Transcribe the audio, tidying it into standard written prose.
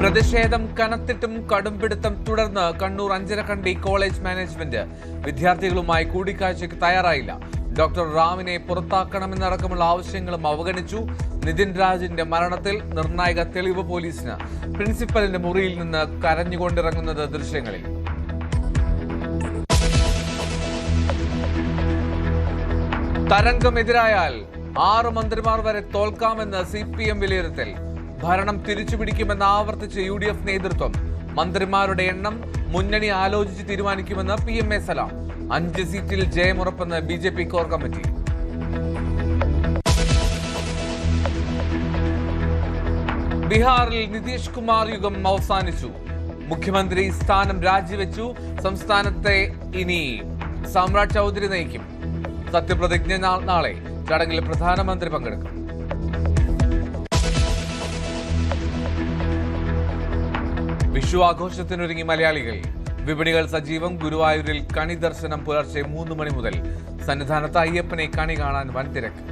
പ്രതിഷേധം കനത്തിട്ടും കടുംപിടുത്തം തുടർന്ന് Kannur Anjarakandy college management വിദ്യാർത്ഥികളുമായി കൂടിക്കാഴ്ചയ്ക്ക് തയ്യാറായില്ല. ഡോക്ടർ റാമിനെ പുറത്താക്കണമെന്നടക്കമുള്ള ആവശ്യങ്ങളും അവഗണിച്ചു. നിതിൻ രാജിന്റെ മരണത്തിൽ നിർണായക തെളിവ് പോലീസിന്. പ്രിൻസിപ്പലിന്റെ മുറിയിൽ നിന്ന് കരഞ്ഞുകൊണ്ടിറങ്ങുന്നത് ദൃശ്യങ്ങളിൽ. തരംഗമെതിരായാൽ 6 മന്ത്രിമാർ വരെ തോൽക്കാമെന്ന് CPM വിലയിരുത്തൽ. ഭരണം തിരിച്ചുപിടിക്കുമെന്ന് ആവർത്തിച്ച് UDF നേതൃത്വം. മന്ത്രിമാരുടെ എണ്ണം മുന്നണി ആലോചിച്ച് തീരുമാനിക്കുമെന്ന് PMA സലാം. 5 സീറ്റിൽ ജയമുറപ്പെന്ന് BJP കോർ കമ്മിറ്റി. ബീഹാറിൽ നിതീഷ് കുമാർ യുഗം അവസാനിച്ചു. മുഖ്യമന്ത്രി സ്ഥാനം രാജിവെച്ചു. സംസ്ഥാനത്തെ ഇനി സാമ്രാജ് ചൗധരി നയിക്കും. സത്യപ്രതിജ്ഞ നാളെ. ചടങ്ങിൽ പ്രധാനമന്ത്രി പങ്കെടുക്കും. വിഷു ആഘോഷത്തിനൊരുങ്ങി മലയാളികൾ. വിപണികൾ സജീവം. ഗുരുവായൂരിൽ കണി ദർശനം പുലർച്ചെ 3 മണി മുതൽ. സന്നിധാനത്ത് അയ്യപ്പനെ കണി കാണാൻ വൻ തിരക്ക്.